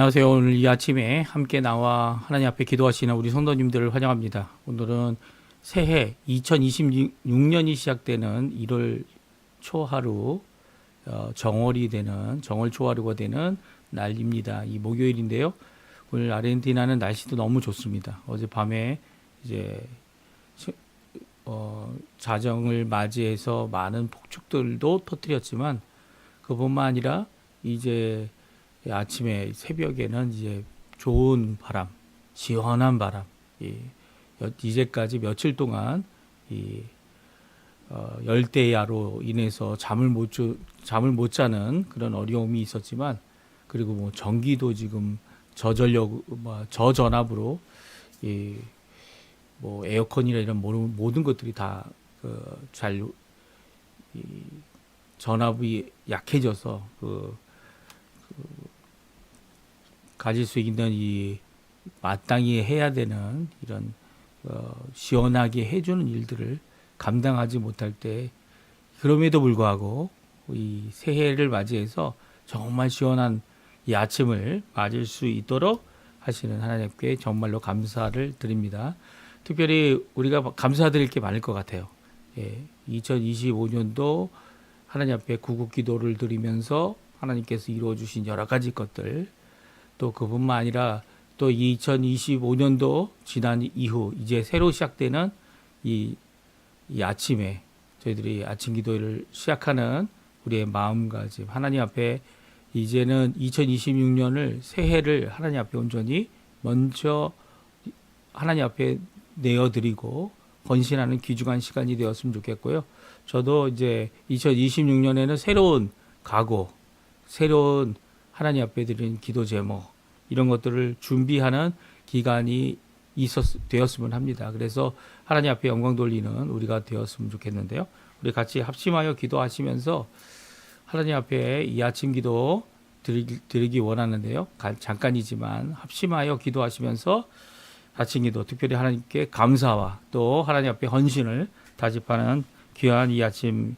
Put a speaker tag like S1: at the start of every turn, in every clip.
S1: 안녕하세요. 오늘 이 아침에 함께 나와 하나님 앞에 기도하시는 우리 성도님들을 환영합니다. 오늘은 새해 2026년이 시작되는 1월 초하루 정월이 되는 정월 초하루가 되는 날입니다. 이 목요일인데요. 오늘 아르헨티나는 날씨도 너무 좋습니다. 어젯밤에 이제 자정을 맞이해서 많은 폭죽들도 터뜨렸지만 그뿐만 아니라 이제 아침에 새벽에는 이제 좋은 바람, 시원한 바람, 이제까지 며칠 동안 열대야로 인해서 잠을 못 자는 그런 어려움이 있었지만, 그리고 뭐 전기도 지금 저전압으로 뭐 에어컨이나 이런 모든 것들이 다 전압이 약해져서 가질 수 있는 이 마땅히 해야 되는 이런 시원하게 해주는 일들을 감당하지 못할 때, 그럼에도 불구하고 이 새해를 맞이해서 정말 시원한 이 아침을 맞을 수 있도록 하시는 하나님께 정말로 감사를 드립니다. 특별히 우리가 감사드릴 게 많을 것 같아요. 2025년도 하나님 앞에 구국기도를 드리면서 하나님께서 이루어 주신 여러 가지 것들, 또 그뿐만 아니라 또 2025년도 지난 이후 이제 새로 시작되는 이 아침에 저희들이 아침 기도를 시작하는 우리의 마음가짐, 하나님 앞에 이제는 2026년을 새해를 하나님 앞에 온전히 먼저 하나님 앞에 내어드리고 헌신하는 귀중한 시간이 되었으면 좋겠고요. 저도 이제 2026년에는 새로운 각오, 새로운 하나님 앞에 드리는 기도 제목, 이런 것들을 준비하는 기간이 되었으면 합니다. 그래서 하나님 앞에 영광 돌리는 우리가 되었으면 좋겠는데요. 우리 같이 합심하여 기도하시면서 하나님 앞에 이 아침 기도 드리기 원하는데요. 잠깐이지만 합심하여 기도하시면서 아침 기도, 특별히 하나님께 감사와 또 하나님 앞에 헌신을 다짐하는 귀한 이 아침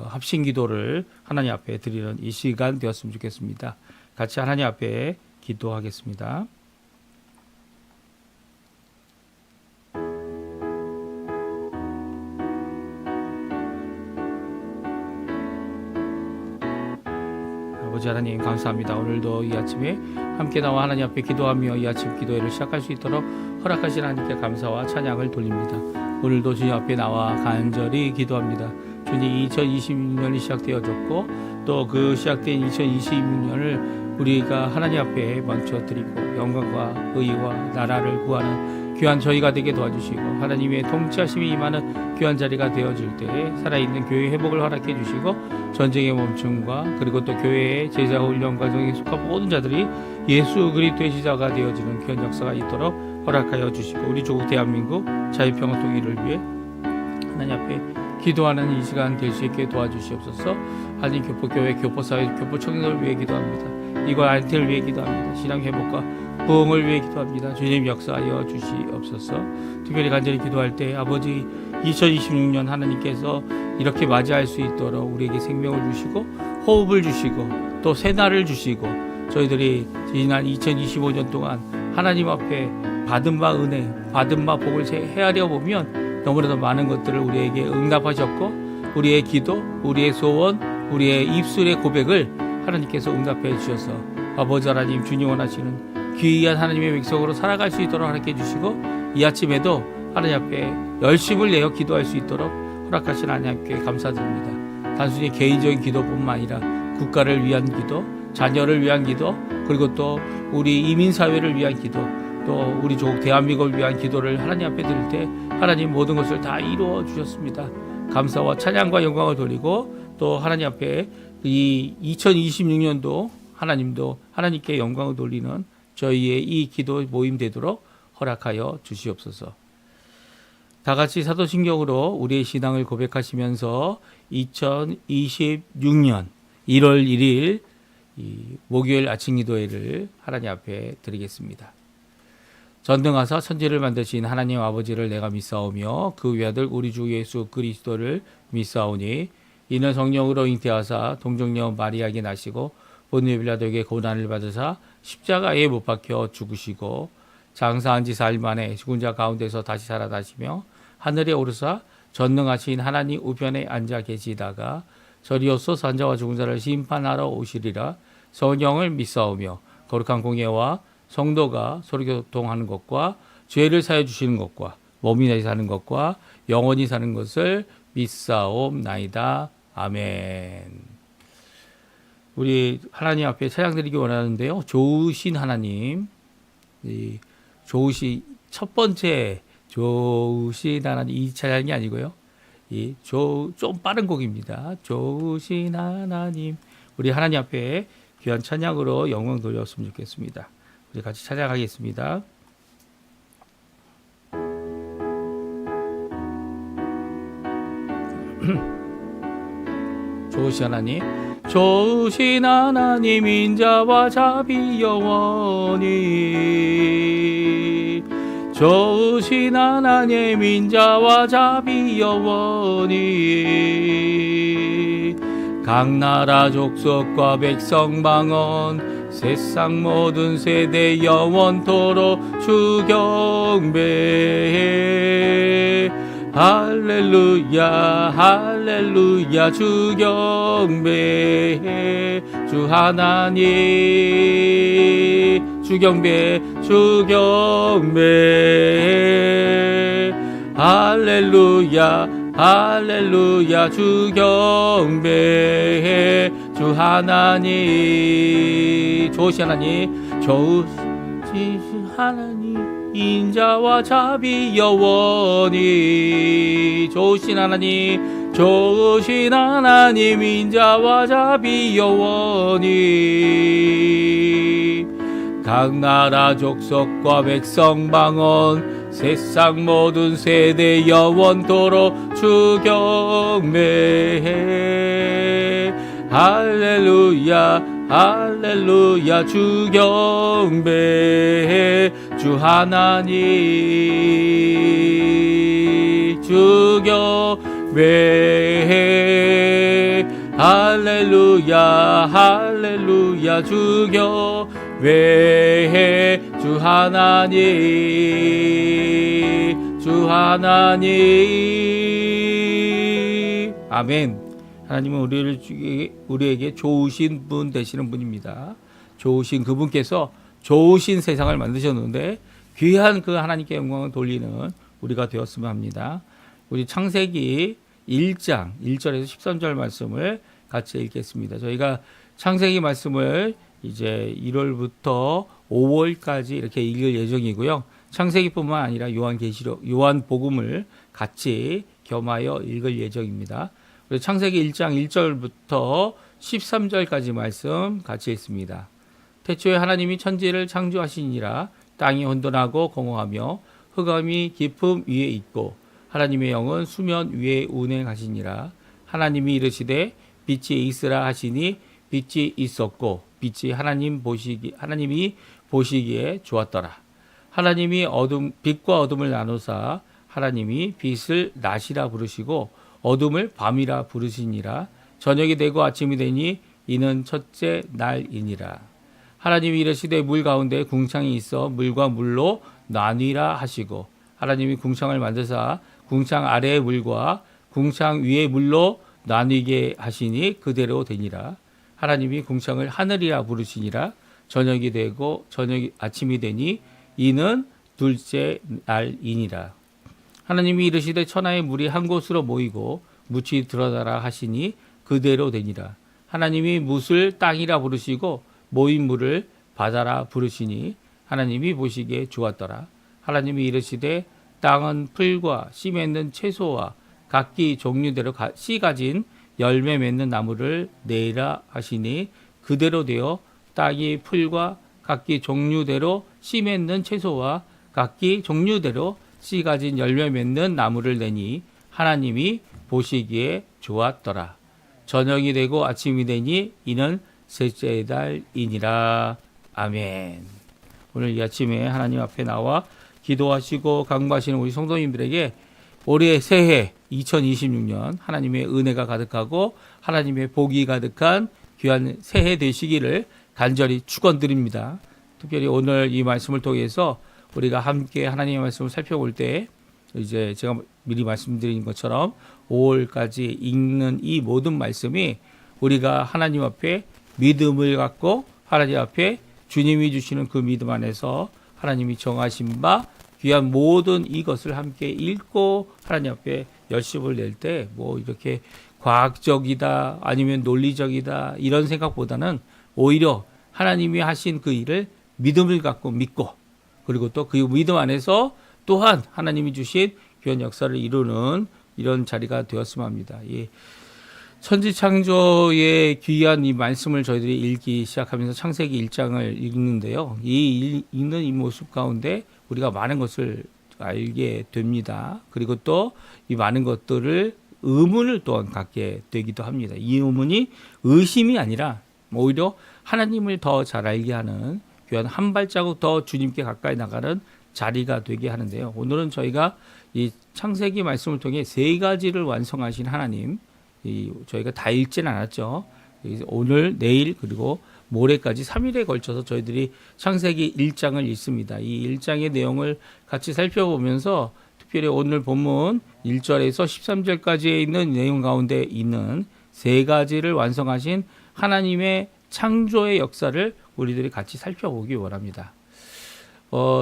S1: 합심 기도를 하나님 앞에 드리는 이 시간 되었으면 좋겠습니다. 같이 하나님 앞에 기도하겠습니다. 아버지 하나님 감사합니다. 오늘도 이 아침에 함께 나와 하나님 앞에 기도하며 이 아침 기도회를 시작할 수 있도록 허락하신 하나님께 감사와 찬양을 돌립니다. 오늘도 주님 앞에 나와 간절히 기도합니다. 주님, 2026년이 시작되어졌고 또 그 시작된 2026년을 우리가 하나님 앞에 먼저 드리고 영광과 의와 나라를 구하는 귀한 저희가 되게 도와주시고 하나님의 통치하심이 임하는 귀한 자리가 되어질 때에 살아있는 교회 회복을 허락해 주시고 전쟁의 멈춤과 그리고 또 교회의 제자 훈련 과정에 속한 모든 자들이 예수 그리스도의 지자가 되어지는 귀한 역사가 있도록 허락하여 주시고 우리 조국 대한민국 자유평화 통일을 위해 하나님 앞에 기도하는 이 시간 될 수 있게 도와주시옵소서. 하나님 교포교회, 교포사회, 교포청년을 위해 기도합니다. 이과 안티를 위해 기도합니다. 신앙 회복과 부흥을 위해 기도합니다. 주님 역사하여 주시옵소서. 특별히 간절히 기도할 때 아버지 2026년 하나님께서 이렇게 맞이할 수 있도록 우리에게 생명을 주시고 호흡을 주시고 또 새날을 주시고 저희들이 지난 2025년 동안 하나님 앞에 받은 바 은혜, 받은 바 복을 헤아려 보면 너무나도 많은 것들을 우리에게 응답하셨고 우리의 기도, 우리의 소원, 우리의 입술의 고백을 하나님께서 응답해 주셔서 아버지 하나님, 주님 원하시는 귀한 하나님의 백성으로 살아갈 수 있도록 허락해 주시고 이 아침에도 하나님 앞에 열심을 내어 기도할 수 있도록 허락하신 하나님께 감사드립니다. 단순히 개인적인 기도뿐만 아니라 국가를 위한 기도, 자녀를 위한 기도, 그리고 또 우리 이민사회를 위한 기도, 또 우리 조국 대한민국을 위한 기도를 하나님 앞에 드릴 때 하나님 모든 것을 다 이루어 주셨습니다. 감사와 찬양과 영광을 돌리고 또 하나님 앞에 이 2026년도 하나님도 하나님께 영광을 돌리는 저희의 이 기도 모임 되도록 허락하여 주시옵소서. 다 같이 사도신경으로 우리의 신앙을 고백하시면서 2026년 1월 1일 이 목요일 아침 기도회를 하나님 앞에 드리겠습니다. 전능하사 천지를 만드신 하나님 아버지를 내가 믿사오며 그 외아들 우리 주 예수 그리스도를 믿사오니 이는 성령으로 잉태하사 동정녀 마리아에게 나시고 본유 빌라도에게 고난을 받으사 십자가에 못 박혀 죽으시고 장사한 지 사흘 만에 죽은 자 가운데서 다시 살아나시며 하늘에 오르사 전능하신 하나님 우편에 앉아 계시다가 저리로서 산자와 죽은 자를 심판하러 오시리라. 성령을 믿사오며 거룩한 공예와 성도가 서로 교통하는 것과 죄를 사해 주시는 것과 몸이 다시 사는 것과 영원히 사는 것을 믿사옵나이다. 아멘. 우리 하나님 앞에 찬양드리기 원하는데요. 좋으신 하나님, 첫 번째 좋으신 하나님, 이 찬양이 아니고요. 좀 빠른 곡입니다. 좋으신 하나님. 우리 하나님 앞에 귀한 찬양으로 영광 돌렸으면 좋겠습니다. 우리 같이 찬양하겠습니다. 좋으신 하나님, 좋으신 하나님 인자와 자비 영원히, 좋으신 하나님 인자와 자비 영원히, 각 나라 족속과 백성 방언 세상 모든 세대 영원토록 주 경배해. 할렐루야 할렐루야 주 경배해. 주 하나님 주 경배해 주 경배해. 할렐루야 할렐루야 주 경배해. 주 하나님 좋으신 하나님 좋으신 하나님 인자와 자비 영원히. 좋으신 하나님 좋으신 하나님 인자와 자비 영원히. 각 나라 족속과 백성 방언 세상 모든 세대 영원토록 주 경배해. 할렐루야 할렐루야 주 경배해. 주 하나님 주 경배해. 할렐루야 할렐루야 주 경배해. 주 하나님 주 하나님. 아멘. 하나님은 우리에게 좋으신 분 되시는 분입니다. 좋으신 그분께서 좋으신 세상을 만드셨는데 귀한 그 하나님께 영광을 돌리는 우리가 되었으면 합니다. 우리 창세기 1장 1절에서 13절 말씀을 같이 읽겠습니다. 저희가 창세기 말씀을 이제 1월부터 5월까지 이렇게 읽을 예정이고요. 창세기뿐만 아니라 요한복음을 같이 겸하여 읽을 예정입니다. 창세기 1장 1절부터 13절까지 말씀 같이 읽습니다. 태초에 하나님이 천지를 창조하시니라. 땅이 혼돈하고 공허하며 흑암이 깊음 위에 있고 하나님의 영은 수면 위에 운행하시니라. 하나님이 이르시되 빛이 있으라 하시니 빛이 있었고 빛이 하나님이 보시기에 좋았더라. 하나님이 빛과 어둠을 나누사 하나님이 빛을 낮이라 부르시고 어둠을 밤이라 부르시니라. 저녁이 되고 아침이 되니 이는 첫째 날이니라. 하나님이 이르시되 물 가운데 궁창이 있어 물과 물로 나뉘라 하시고 하나님이 궁창을 만드사 궁창 아래의 물과 궁창 위의 물로 나뉘게 하시니 그대로 되니라. 하나님이 궁창을 하늘이라 부르시니라. 저녁이 되고 아침이 되니 이는 둘째 날이니라. 하나님이 이르시되 천하의 물이 한 곳으로 모이고 묻이 드러나라 하시니 그대로 되니라. 하나님이 묻을 땅이라 부르시고 모인 물을 바다라 부르시니 하나님이 보시기에 좋았더라. 하나님이 이르시되 땅은 풀과 씨 맺는 채소와 각기 종류대로 씨 가진 열매 맺는 나무를 내리라 하시니 그대로 되어 땅이 풀과 각기 종류대로 씨 맺는 채소와 각기 종류대로 씨 가진 열매 맺는 나무를 내니 하나님이 보시기에 좋았더라. 저녁이 되고 아침이 되니 이는 셋째 달이니라. 아멘. 오늘 이 아침에 하나님 앞에 나와 기도하시고 강구하시는 우리 성도님들에게 올해 새해 2026년 하나님의 은혜가 가득하고 하나님의 복이 가득한 귀한 새해 되시기를 간절히 축원드립니다. 특별히 오늘 이 말씀을 통해서 우리가 함께 하나님의 말씀을 살펴볼 때 이제 제가 미리 말씀드린 것처럼 5월까지 읽는 이 모든 말씀이 우리가 하나님 앞에 믿음을 갖고 하나님 앞에 주님이 주시는 그 믿음 안에서 하나님이 정하신 바 귀한 모든 이것을 함께 읽고 하나님 앞에 열심을 낼 때 뭐 이렇게 과학적이다 아니면 논리적이다 이런 생각보다는 오히려 하나님이 하신 그 일을 믿음을 갖고 믿고 그리고 또 그 믿음 안에서 또한 하나님이 주신 귀한 역사를 이루는 이런 자리가 되었으면 합니다. 예. 천지창조의 귀한 이 말씀을 저희들이 읽기 시작하면서 창세기 1장을 읽는데요. 읽는 이 모습 가운데 우리가 많은 것을 알게 됩니다. 그리고 또 이 많은 것들을 의문을 또한 갖게 되기도 합니다. 이 의문이 의심이 아니라 오히려 하나님을 더 잘 알게 하는 귀한 한 발자국 더 주님께 가까이 나가는 자리가 되게 하는데요. 오늘은 저희가 이 창세기 말씀을 통해 세 가지를 완성하신 하나님, 저희가 다 읽지는 않았죠. 오늘, 내일 그리고 모레까지 3일에 걸쳐서 저희들이 창세기 1장을 읽습니다. 이 1장의 내용을 같이 살펴보면서 특별히 오늘 본문 1절에서 13절까지에 있는 내용 가운데 있는 세 가지를 완성하신 하나님의 창조의 역사를 우리들이 같이 살펴보기 원합니다.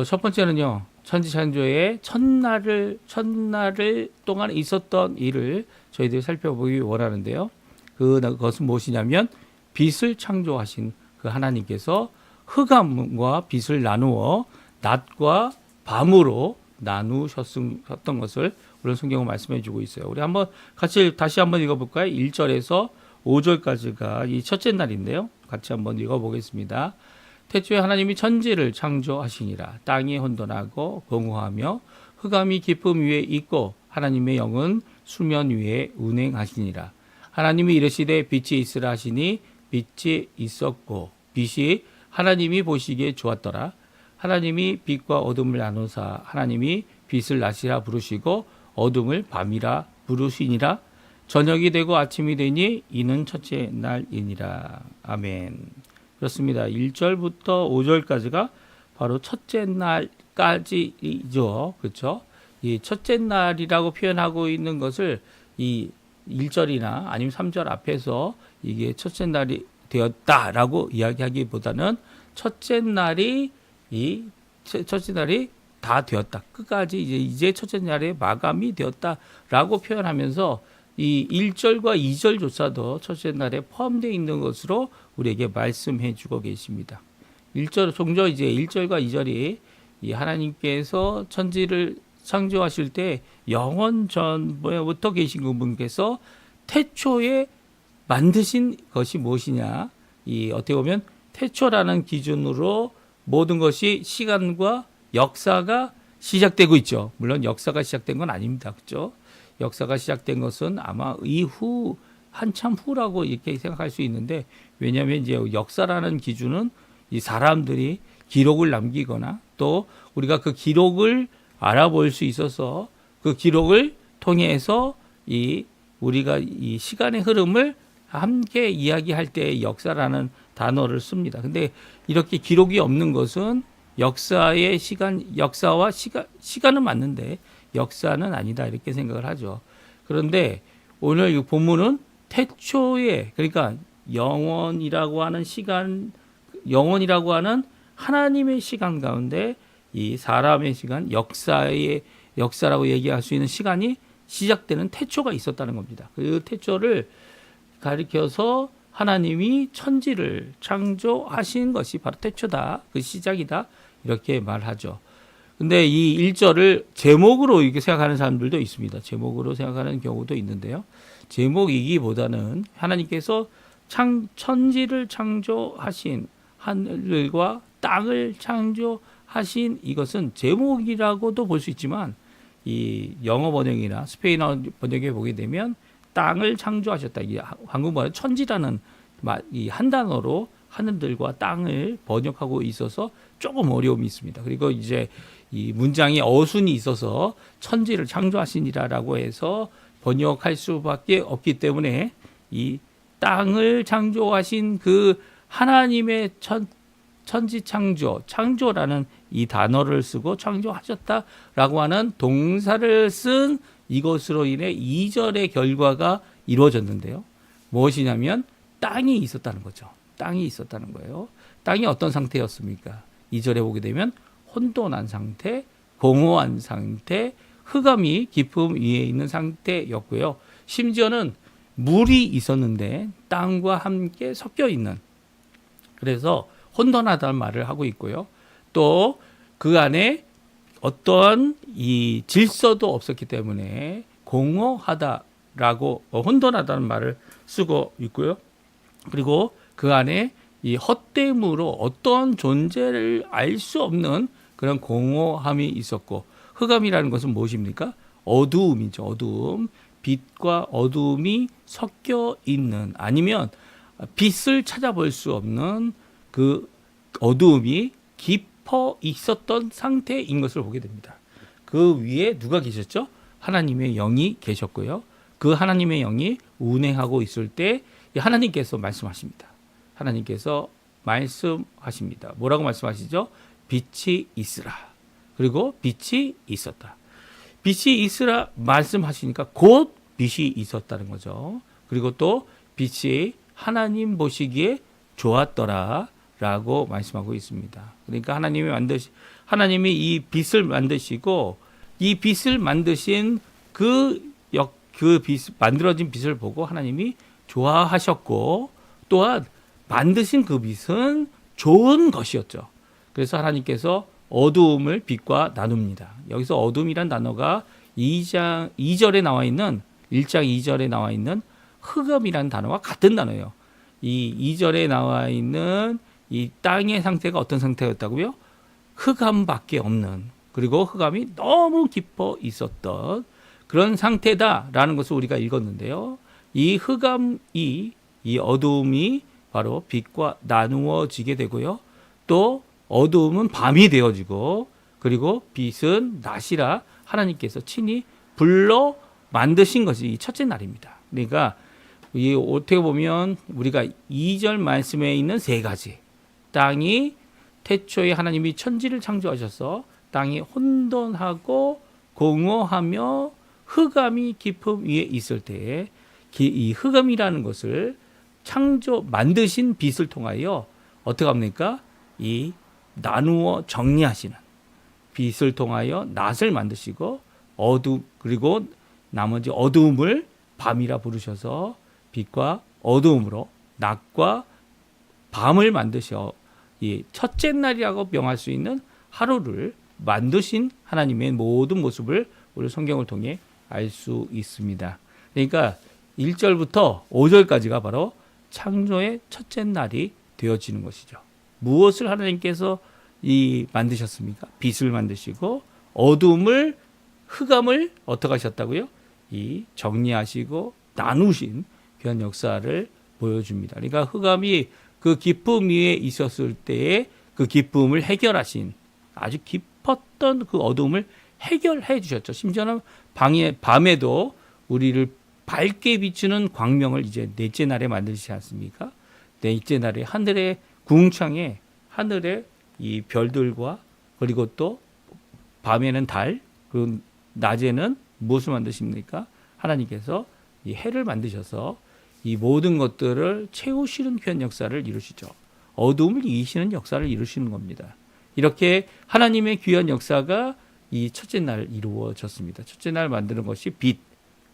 S1: 첫 번째는요, 천지창조의 첫날을 동안 있었던 일을 저희들이 살펴보기 원하는데요. 그것은 무엇이냐면 빛을 창조하신 그 하나님께서 흑암과 빛을 나누어 낮과 밤으로 나누셨던 것을 오늘 성경은 말씀해 주고 있어요. 우리 한번 같이 다시 한번 읽어볼까요? 1절에서 5절까지가 이 첫째 날인데요. 같이 한번 읽어보겠습니다. 태초에 하나님이 천지를 창조하시니라. 땅이 혼돈하고 공허하며 흑암이 깊음 위에 있고 하나님의 영은 수면 위에 운행하시니라. 하나님이 이르시되 빛이 있으라 하시니 빛이 있었고 빛이 하나님이 보시기에 좋았더라. 하나님이 빛과 어둠을 나누사 하나님이 빛을 낮이라 부르시고 어둠을 밤이라 부르시니라. 저녁이 되고 아침이 되니 이는 첫째 날이니라. 아멘. 그렇습니다. 1절부터 5절까지가 바로 첫째 날까지이죠. 그렇죠? 이 첫째 날이라고 표현하고 있는 것을 이 1절이나 아니면 3절 앞에서 이게 첫째 날이 되었다라고 이야기하기보다는 첫째 날이 다 되었다. 끝까지 이제 첫째 날에 마감이 되었다라고 표현하면서 이 1절과 2절조차도 첫째 날에 포함되어 있는 것으로 우리에게 말씀해 주고 계십니다. 1절 종종 이제 1절과 2절이 이 하나님께서 천지를 창조하실 때 영원 전부터 계신 그분께서 태초에 만드신 것이 무엇이냐? 이 어떻게 보면 태초라는 기준으로 모든 것이 시간과 역사가 시작되고 있죠. 물론 역사가 시작된 건 아닙니다. 그렇죠? 역사가 시작된 것은 아마 이후 한참 후라고 이렇게 생각할 수 있는데 왜냐하면 이제 역사라는 기준은 이 사람들이 기록을 남기거나 또 우리가 그 기록을 알아볼 수 있어서 그 기록을 통해서 우리가 이 시간의 흐름을 함께 이야기할 때 역사라는 단어를 씁니다. 근데 이렇게 기록이 없는 것은 역사의 역사와 시간은 맞는데 역사는 아니다 이렇게 생각을 하죠. 그런데 오늘 이 본문은 태초에 그러니까 영원이라고 하는 하나님의 시간 가운데 이 사람의 시간, 역사라고 얘기할 수 있는 시간이 시작되는 태초가 있었다는 겁니다. 그 태초를 가리켜서 하나님이 천지를 창조하신 것이 바로 태초다, 그 시작이다 이렇게 말하죠. 근데 이 1절을 제목으로 이렇게 생각하는 사람들도 있습니다. 제목으로 생각하는 경우도 있는데요. 제목이기보다는 하나님께서 천지를 창조하신 하늘과 땅을 창조하신 이것은 제목이라고도 볼 수 있지만 이 영어 번역이나 스페인어 번역에 보게 되면 땅을 창조하셨다. 이 한국말은 천지라는 이 한 단어로 하늘들과 땅을 번역하고 있어서 조금 어려움이 있습니다. 그리고 이제 이 문장에 어순이 있어서 천지를 창조하시니라라고 해서 번역할 수밖에 없기 때문에 이 땅을 창조하신 그 하나님의 천지창조, 창조라는 이 단어를 쓰고 창조하셨다라고 하는 동사를 쓴 이것으로 인해 2절의 결과가 이루어졌는데요. 무엇이냐면 땅이 있었다는 거죠. 땅이 있었다는 거예요. 땅이 어떤 상태였습니까? 2절에 보게 되면 혼돈한 상태, 공허한 상태, 흑암이 깊음 위에 있는 상태였고요. 심지어는 물이 있었는데 땅과 함께 섞여 있는, 그래서 혼돈하다는 말을 하고 있고요. 또 그 안에 어떠한 이 질서도 없었기 때문에 공허하다라고 혼돈하다는 말을 쓰고 있고요. 그리고 그 안에 이 헛됨으로 어떠한 존재를 알 수 없는 그런 공허함이 있었고, 흑암이라는 것은 무엇입니까? 어두움이죠. 어두움. 빛과 어두움이 섞여 있는, 아니면 빛을 찾아볼 수 없는 그 어두움이 깊어 있었던 상태인 것을 보게 됩니다. 그 위에 누가 계셨죠? 하나님의 영이 계셨고요. 그 하나님의 영이 운행하고 있을 때 하나님께서 말씀하십니다. 하나님께서 말씀하십니다. 뭐라고 말씀하시죠? 빛이 있으라. 그리고 빛이 있었다. 빛이 있으라 말씀하시니까 곧 빛이 있었다는 거죠. 그리고 또 빛이 하나님 보시기에 좋았더라 라고 말씀하고 있습니다. 그러니까 하나님이 이 빛을 만드시고, 이 빛을 만드신 만들어진 빛을 보고 하나님이 좋아하셨고, 또한 만드신 그 빛은 좋은 것이었죠. 그래서 하나님께서 어두움을 빛과 나눕니다. 여기서 어둠이란 단어가 2절에 나와 있는 1장 2절에 나와 있는 흑암이라는 단어와 같은 단어예요. 이 2절에 나와 있는 이 땅의 상태가 어떤 상태였다고요? 흑암밖에 없는, 그리고 흑암이 너무 깊어 있었던 그런 상태다라는 것을 우리가 읽었는데요. 이 흑암이, 이 어두움이 바로 빛과 나누어지게 되고요. 또 어두움은 밤이 되어지고, 그리고 빛은 낮이라 하나님께서 친히 불러 만드신 것이 이 첫째 날입니다. 그러니까 이 어떻게 보면 우리가 2절 말씀에 있는 세 가지, 땅이 태초에 하나님이 천지를 창조하셔서 땅이 혼돈하고 공허하며 흑암이 깊음 위에 있을 때에 이 흑암이라는 것을 만드신 빛을 통하여 어떻게 합니까? 이 나누어 정리하시는 빛을 통하여 낮을 만드시고, 그리고 나머지 어두움을 밤이라 부르셔서 빛과 어두움으로 낮과 밤을 만드셔 이 첫째 날이라고 명할 수 있는 하루를 만드신 하나님의 모든 모습을 우리 성경을 통해 알 수 있습니다. 그러니까 1절부터 5절까지가 바로 창조의 첫째 날이 되어지는 것이죠. 무엇을 하나님께서 만드셨습니까? 빛을 만드시고 어둠을, 흑암을 어떻게 하셨다고요? 정리하시고 나누신 귀한 역사를 보여줍니다. 그러니까 흑암이 그 깊음 위에 있었을 때에 그 깊음을 해결하신, 아주 깊었던 그 어둠을 해결해 주셨죠. 심지어는 밤에도 우리를 밝게 비추는 광명을 이제 넷째 날에 만드시지 않습니까? 넷째 날에 하늘의 궁창에 하늘의 이 별들과, 그리고 또 밤에는 달, 그리고 낮에는 무엇을 만드십니까? 하나님께서 이 해를 만드셔서 이 모든 것들을 채우시는 귀한 역사를 이루시죠. 어두움을 이기시는 역사를 이루시는 겁니다. 이렇게 하나님의 귀한 역사가 이 첫째 날 이루어졌습니다. 첫째 날 만드는 것이 빛,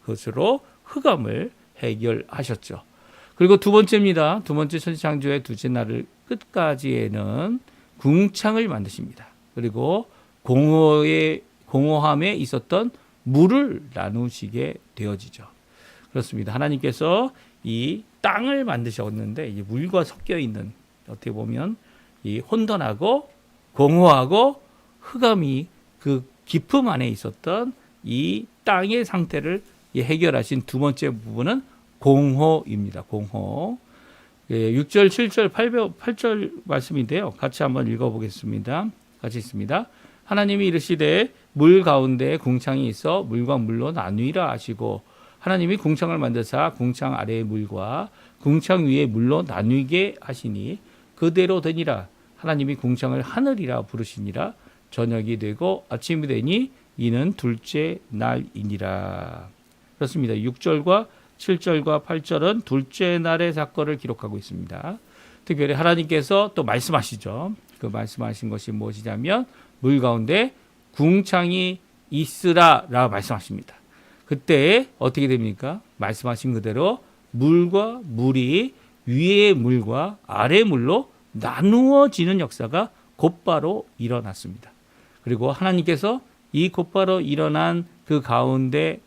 S1: 그것으로 흑암을 해결하셨죠. 그리고 두 번째입니다. 두 번째 천지창조의 두째 날을 끝까지에는 궁창을 만드십니다. 그리고 공허함에 있었던 물을 나누시게 되어지죠. 그렇습니다. 하나님께서 이 땅을 만드셨는데 이 물과 섞여 있는, 어떻게 보면 이 혼돈하고 공허하고 흑암이 그 깊음 안에 있었던 이 땅의 상태를 해결하신 두 번째 부분은 공허입니다. 공허. 6절, 7절, 8절 말씀인데요. 같이 한번 읽어보겠습니다. 같이 있습니다. 하나님이 이르시되 물 가운데 궁창이 있어 물과 물로 나누이라 하시고, 하나님이 궁창을 만드사 궁창 아래의 물과 궁창 위의 물로 나누게 하시니 그대로 되니라. 하나님이 궁창을 하늘이라 부르시니라. 저녁이 되고 아침이 되니 이는 둘째 날이니라. 그렇습니다. 6절과 7절과 8절은 둘째 날의 사건을 기록하고 있습니다. 특별히 하나님께서 또 말씀하시죠. 그 말씀하신 것이 무엇이냐면 물 가운데 궁창이 있으라라고 말씀하십니다. 그때 어떻게 됩니까? 말씀하신 그대로 물과 물이 위의 물과 아래 물로 나누어지는 역사가 곧바로 일어났습니다. 그리고 하나님께서 이 곧바로 일어난 그 가운데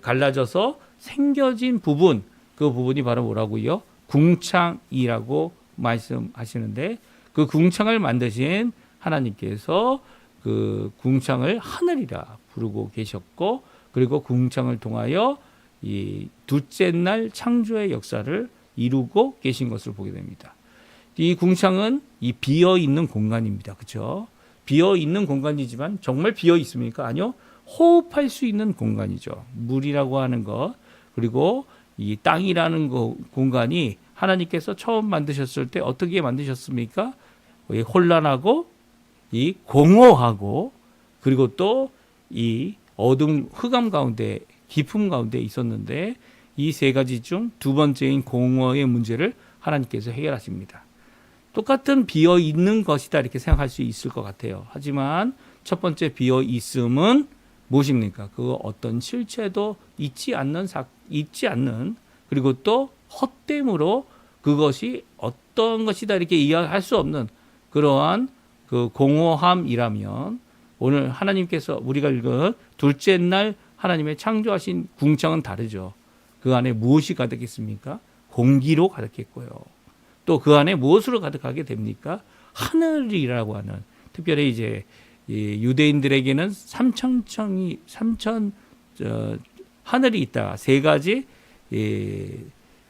S1: 갈라져서 생겨진 부분, 그 부분이 바로 뭐라고요? 궁창이라고 말씀하시는데, 그 궁창을 만드신 하나님께서 그 궁창을 하늘이라 부르고 계셨고, 그리고 궁창을 통하여 이 둘째 날 창조의 역사를 이루고 계신 것을 보게 됩니다. 이 궁창은 이 비어 있는 공간입니다. 그렇죠? 비어 있는 공간이지만 정말 비어 있습니까? 아니요. 호흡할 수 있는 공간이죠. 물이라고 하는 것, 그리고 이 땅이라는 공간이 하나님께서 처음 만드셨을 때 어떻게 만드셨습니까? 혼란하고 이 공허하고, 그리고 또 이 어둠 흑암 가운데 깊음 가운데 있었는데, 이 세 가지 중 두 번째인 공허의 문제를 하나님께서 해결하십니다. 똑같은 비어 있는 것이다 이렇게 생각할 수 있을 것 같아요. 하지만 첫 번째 비어 있음은 무엇입니까? 그 어떤 실체도 있지 않는, 그리고 또 헛됨으로 그것이 어떤 것이다 이렇게 이야기할 수 없는 그러한 그 공허함이라면, 오늘 하나님께서 우리가 읽은 둘째 날 하나님의 창조하신 궁창은 다르죠. 그 안에 무엇이 가득했습니까? 공기로 가득했고요. 또 그 안에 무엇으로 가득하게 됩니까? 하늘이라고 하는, 특별히 이제 유대인들에게는 하늘이 있다. 세 가지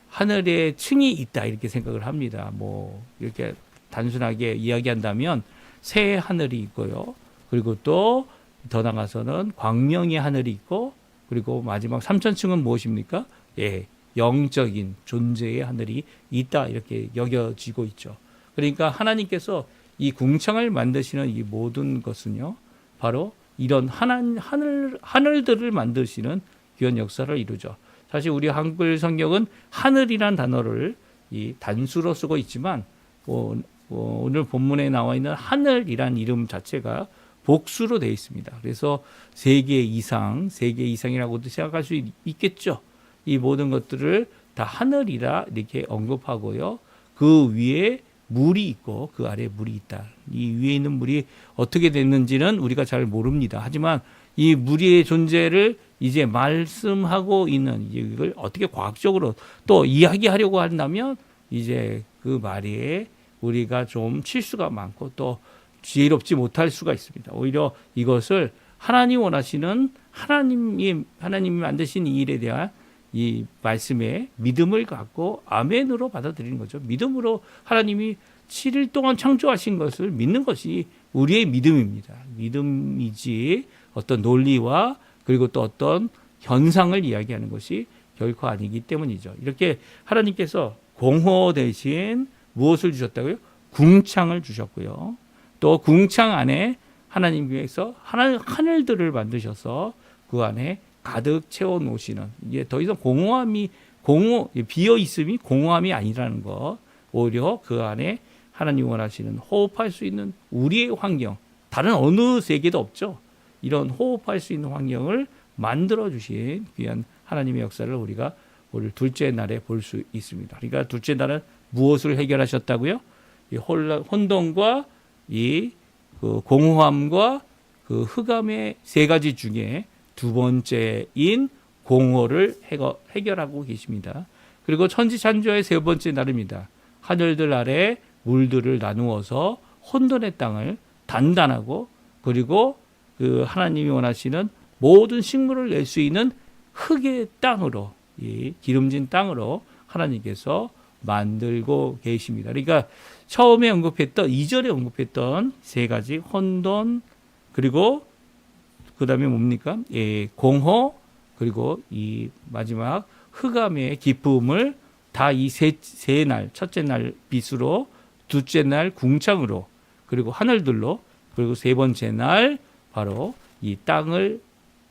S1: 하늘의 층이 있다 이렇게 생각을 합니다. 뭐 이렇게 단순하게 이야기한다면 새 하늘이 있고요. 그리고 또 더 나가서는 광명의 하늘이 있고, 그리고 마지막 3천층은 무엇입니까? 영적인 존재의 하늘이 있다 이렇게 여겨지고 있죠. 그러니까 하나님께서 이 궁창을 만드시는 이 모든 것은요, 바로 이런 하늘들을 만드시는 귀한 역사를 이루죠. 사실 우리 한글 성경은 하늘이란 단어를 이 단수로 쓰고 있지만, 오늘 본문에 나와 있는 하늘이란 이름 자체가 복수로 되어 있습니다. 그래서 세 개 이상이라고도 생각할 수 있겠죠. 이 모든 것들을 다 하늘이라 이렇게 언급하고요. 그 위에 물이 있고 그 아래에 물이 있다. 이 위에 있는 물이 어떻게 됐는지는 우리가 잘 모릅니다. 하지만 이 물의 존재를 이제 말씀하고 있는, 이걸 어떻게 과학적으로 또 이야기하려고 한다면 이제 그 말에 우리가 좀 실수가 많고 또 지혜롭지 못할 수가 있습니다. 오히려 이것을 하나님 원하시는 하나님이 만드신 이 일에 대한 이 말씀에 믿음을 갖고 아멘으로 받아들이는 거죠. 믿음으로 하나님이 7일 동안 창조하신 것을 믿는 것이 우리의 믿음입니다. 믿음이지 어떤 논리와 그리고 또 어떤 현상을 이야기하는 것이 결코 아니기 때문이죠. 이렇게 하나님께서 공허 대신 무엇을 주셨다고요? 궁창을 주셨고요. 또 궁창 안에 하나님께서 하늘들을 만드셔서 그 안에 가득 채워 놓으시는, 이게 더 이상 비어 있음이 공허함이 아니라는 것, 오히려 그 안에 하나님 원하시는 호흡할 수 있는 우리의 환경, 다른 어느 세계도 없죠. 이런 호흡할 수 있는 환경을 만들어 주신 귀한 하나님의 역사를 우리가 오늘 둘째 날에 볼 수 있습니다. 그러니까 둘째 날은 무엇을 해결하셨다고요? 이 혼돈과 이 그 공허함과 그 흑암의 세 가지 중에 두 번째인 공허를 해결하고 계십니다. 그리고 천지창조의 세 번째 날입니다. 하늘들 아래 물들을 나누어서 혼돈의 땅을 단단하고, 그리고 그 하나님이 원하시는 모든 식물을 낼 수 있는 흙의 땅으로, 이 기름진 땅으로 하나님께서 만들고 계십니다. 그러니까 처음에 언급했던, 2절에 언급했던 세 가지 혼돈, 그리고 그 다음에 뭡니까? 공허, 그리고 이 마지막 흑암의 기쁨을 다 이 세 날, 첫째 날 빛으로, 둘째 날 궁창으로, 그리고 하늘들로, 그리고 세 번째 날 바로 이 땅을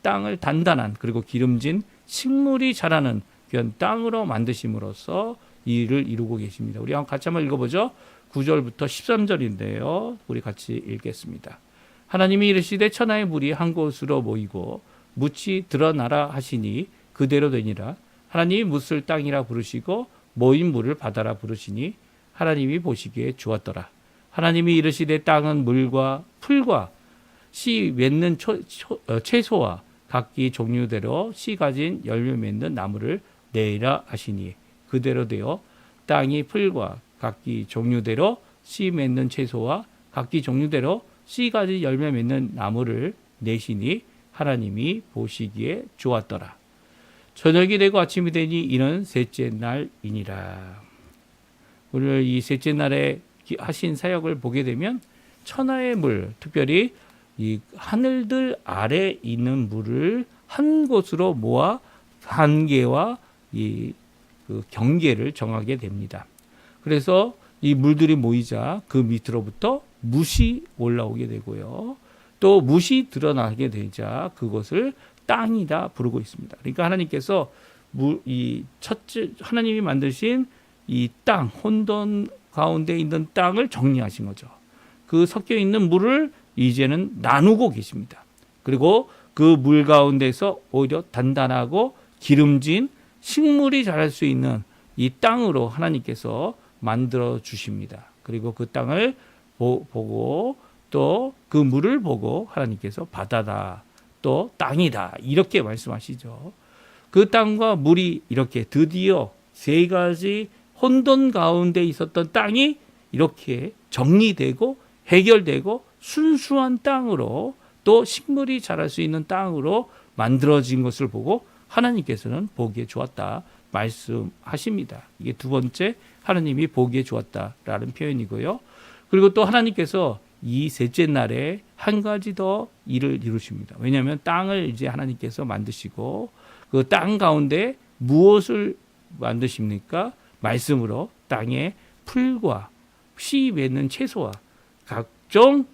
S1: 단단한 그리고 기름진 식물이 자라는 그런 땅으로 만드심으로써 이 일을 이루고 계십니다. 우리 같이 한번 읽어보죠. 9절부터 13절인데요. 우리 같이 읽겠습니다. 하나님이 이르시되 천하의 물이 한 곳으로 모이고 묻이 드러나라 하시니 그대로 되니라. 하나님이 묻을 땅이라 부르시고 모인 물을 바다라 부르시니 하나님이 보시기에 좋았더라. 하나님이 이르시되 땅은 물과 풀과 씨 맺는 채소와 각기 종류대로 씨 가진 열매 맺는 나무를 내리라 하시니 그대로 되어 땅이 풀과 각기 종류대로 씨 맺는 채소와 각기 종류대로 씨 가진 열매 맺는 나무를 내시니 하나님이 보시기에 좋았더라. 저녁이 되고 아침이 되니 이는 셋째 날이니라. 오늘 이 셋째 날에 하신 사역을 보게 되면 천하의 물, 특별히 이 하늘들 아래 있는 물을 한 곳으로 모아 한계와 그 경계를 정하게 됩니다. 그래서 이 물들이 모이자 그 밑으로부터 묻이 올라오게 되고요. 또 묻이 드러나게 되자 그것을 땅이다 부르고 있습니다. 그러니까 하나님께서 하나님이 만드신 이 땅, 혼돈 가운데 있는 땅을 정리하신 거죠. 그 섞여 있는 물을 이제는 나누고 계십니다. 그리고 그 물 가운데서 오히려 단단하고 기름진 식물이 자랄 수 있는 이 땅으로 하나님께서 만들어 주십니다. 그리고 그 땅을 보고 또 그 물을 보고 하나님께서 바다다, 또 땅이다 이렇게 말씀하시죠. 그 땅과 물이 이렇게 드디어 세 가지 혼돈 가운데 있었던 땅이 이렇게 정리되고 해결되고 순수한 땅으로 또 식물이 자랄 수 있는 땅으로 만들어진 것을 보고 하나님께서는 보기에 좋았다 말씀하십니다. 이게 두 번째 하나님이 보기에 좋았다라는 표현이고요. 그리고 또 하나님께서 이 셋째 날에 한 가지 더 일을 이루십니다. 왜냐하면 땅을 이제 하나님께서 만드시고 그 땅 가운데 무엇을 만드십니까? 말씀으로 땅에 풀과 씨 맺는 채소와 각종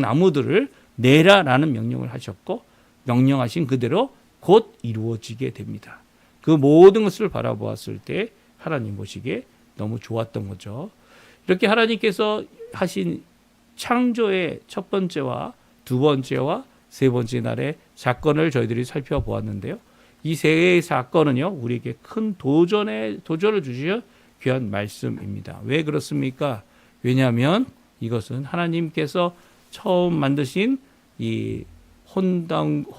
S1: 나무들을 내라라는 명령을 하셨고 명령하신 그대로 곧 이루어지게 됩니다. 그 모든 것을 바라보았을 때 하나님 보시기에 너무 좋았던 거죠. 이렇게 하나님께서 하신 창조의 첫 번째와 두 번째와 세 번째 날의 사건을 저희들이 살펴보았는데요. 이 세 사건은요, 우리에게 큰 도전을 주시어 귀한 말씀입니다. 왜 그렇습니까? 왜냐하면 이것은 하나님께서 처음 만드신 이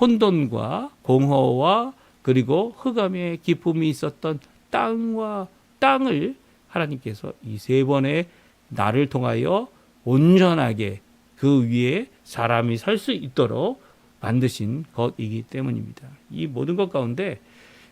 S1: 혼돈과 공허와 그리고 흑암의 기품이 있었던 땅을 하나님께서 이 세 번의 날을 통하여 온전하게 그 위에 사람이 살 수 있도록 만드신 것이기 때문입니다. 이 모든 것 가운데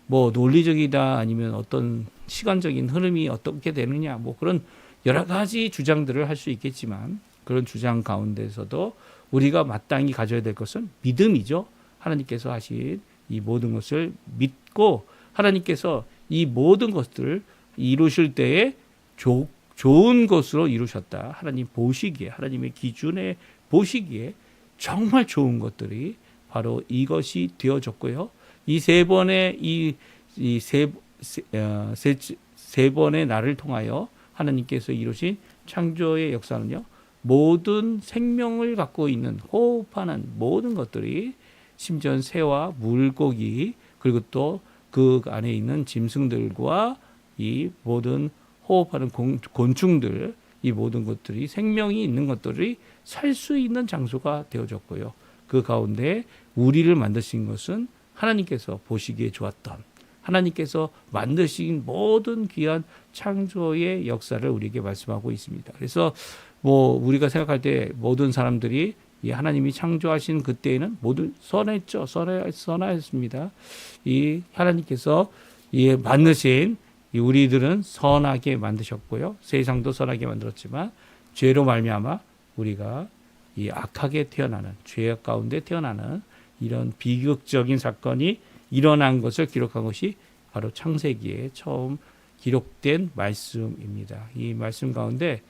S1: 뭐 논리적이다 아니면 어떤 시간적인 흐름이 어떻게 되느냐 뭐 그런 여러 가지 주장들을 할 수 있겠지만 그런 주장 가운데서도 우리가 마땅히 가져야 될 것은 믿음이죠. 하나님께서 하신 이 모든 것을 믿고 하나님께서 이 모든 것들을 이루실 때에 좋은 것으로 이루셨다. 하나님 보시기에 하나님의 기준에 보시기에 정말 좋은 것들이 바로 이것이 되어졌고요. 이 세 번의 세 번의 날을 통하여 하나님께서 이루신 창조의 역사는요. 모든 생명을 갖고 있는 호흡하는 모든 것들이 심지어 새와 물고기 그리고 또 그 안에 있는 짐승들과 이 모든 호흡하는 곤충들 이 모든 것들이 생명이 있는 것들이 살 수 있는 장소가 되어졌고요. 그 가운데 우리를 만드신 것은 하나님께서 보시기에 좋았던 하나님께서 만드신 모든 귀한 창조의 역사를 우리에게 말씀하고 있습니다. 그래서 뭐 우리가 생각할 때 모든 사람들이 이 하나님이 창조하신 그때에는 모두 선했죠. 선하였습니다. 이 하나님께서 이 만드신 이 우리들은 선하게 만드셨고요. 세상도 선하게 만들었지만 죄로 말미암아 우리가 이 악하게 태어나는 죄악 가운데 태어나는 이런 비극적인 사건이 일어난 것을 기록한 것이 바로 창세기에 처음 기록된 말씀입니다. 이 말씀 가운데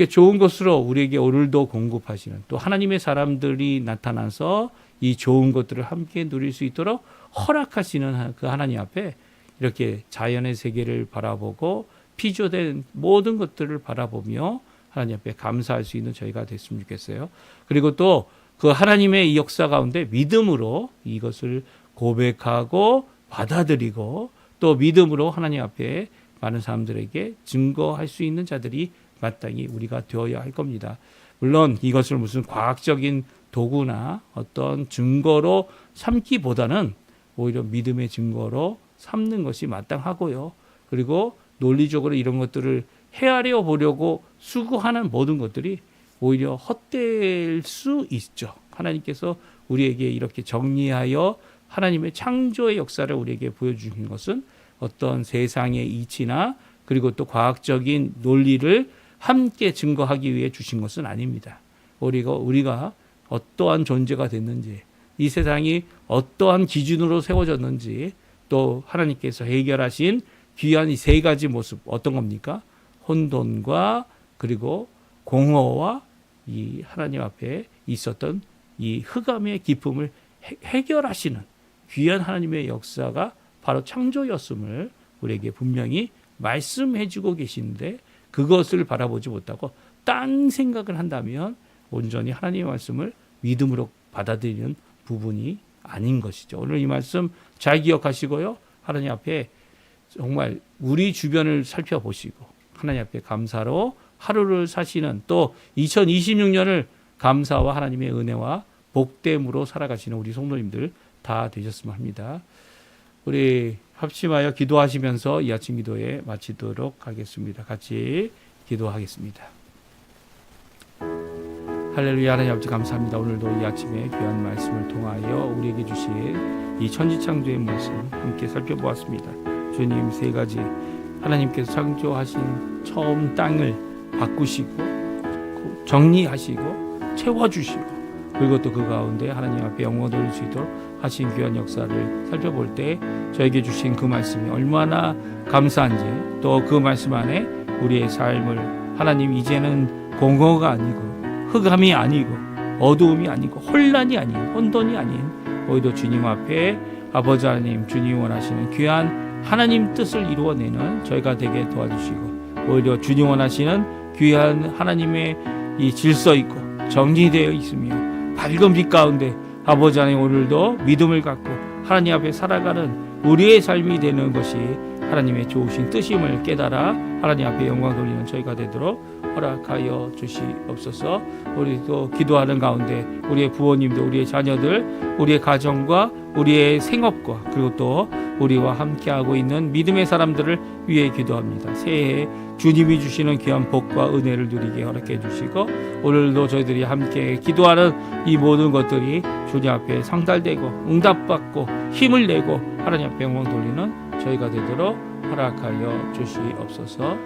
S1: 좋은 것으로 우리에게 오늘도 공급하시는, 또 하나님의 사람들이 나타나서 이 좋은 것들을 함께 누릴 수 있도록 허락하시는 그 하나님 앞에 이렇게 자연의 세계를 바라보고 피조된 모든 것들을 바라보며 하나님 앞에 감사할 수 있는 저희가 됐으면 좋겠어요. 그리고 또 그 하나님의 이 역사 가운데 믿음으로 이것을 고백하고 받아들이고 또 믿음으로 하나님 앞에 많은 사람들에게 증거할 수 있는 자들이 마땅히 우리가 되어야 할 겁니다. 물론 이것을 무슨 과학적인 도구나 어떤 증거로 삼기보다는 오히려 믿음의 증거로 삼는 것이 마땅하고요. 그리고 논리적으로 이런 것들을 헤아려 보려고 수고하는 모든 것들이 오히려 헛될 수 있죠. 하나님께서 우리에게 이렇게 정리하여 하나님의 창조의 역사를 우리에게 보여주신 것은 어떤 세상의 이치나 그리고 또 과학적인 논리를 함께 증거하기 위해 주신 것은 아닙니다. 우리가 어떠한 존재가 됐는지, 이 세상이 어떠한 기준으로 세워졌는지, 또 하나님께서 해결하신 귀한 이 세 가지 모습 어떤 겁니까? 혼돈과 그리고 공허와 이 하나님 앞에 있었던 이 흑암의 기쁨을 해결하시는 귀한 하나님의 역사가 바로 창조였음을 우리에게 분명히 말씀해주고 계시는데, 그것을 바라보지 못하고 딴 생각을 한다면 온전히 하나님의 말씀을 믿음으로 받아들이는 부분이 아닌 것이죠. 오늘 이 말씀 잘 기억하시고요. 하나님 앞에 정말 우리 주변을 살펴보시고 하나님 앞에 감사로 하루를 사시는, 또 2026년을 감사와 하나님의 은혜와 복됨으로 살아가시는 우리 성도님들 다 되셨으면 합니다. 우리 합심하여 기도하시면서 이 아침 기도에 마치도록 하겠습니다. 같이 기도하겠습니다. 할렐루야. 하나님 아버지 감사합니다. 오늘도 이 아침에 귀한 말씀을 통하여 우리에게 주신 이 천지창조의 모습 함께 살펴보았습니다. 주님, 세 가지 하나님께서 창조하신 처음 땅을 바꾸시고 정리하시고 채워주시고, 그리고 또 그 가운데 하나님 앞에 영광 돌릴 수 있도록 하신 귀한 역사를 살펴볼 때 저에게 주신 그 말씀이 얼마나 감사한지, 또 그 말씀 안에 우리의 삶을 하나님 이제는 공허가 아니고 흑암이 아니고 어두움이 아니고 혼란이 아닌 혼돈이 아닌 오히려 주님 앞에 아버지 하나님, 주님이 원하시는 귀한 하나님 뜻을 이루어내는 저희가 되게 도와주시고, 오히려 주님 원하시는 귀한 하나님의 이 질서 있고 정리되어 있으며 밝은 빛 가운데 아버지 하나님, 오늘도 믿음을 갖고 하나님 앞에 살아가는 우리의 삶이 되는 것이 하나님의 좋으신 뜻임을 깨달아 하나님 앞에 영광 돌리는 저희가 되도록 허락하여 주시옵소서. 우리도 기도하는 가운데 우리의 부모님들, 우리의 자녀들, 우리의 가정과 우리의 생업과 그리고 또 우리와 함께하고 있는 믿음의 사람들을 위해 기도합니다. 새해 주님이 주시는 귀한 복과 은혜를 누리게 허락해 주시고, 오늘도 저희들이 함께 기도하는 이 모든 것들이 주님 앞에 상달되고 응답받고 힘을 내고 하나님 앞에 영광 돌리는 저희가 되도록 허락하여 주시옵소서.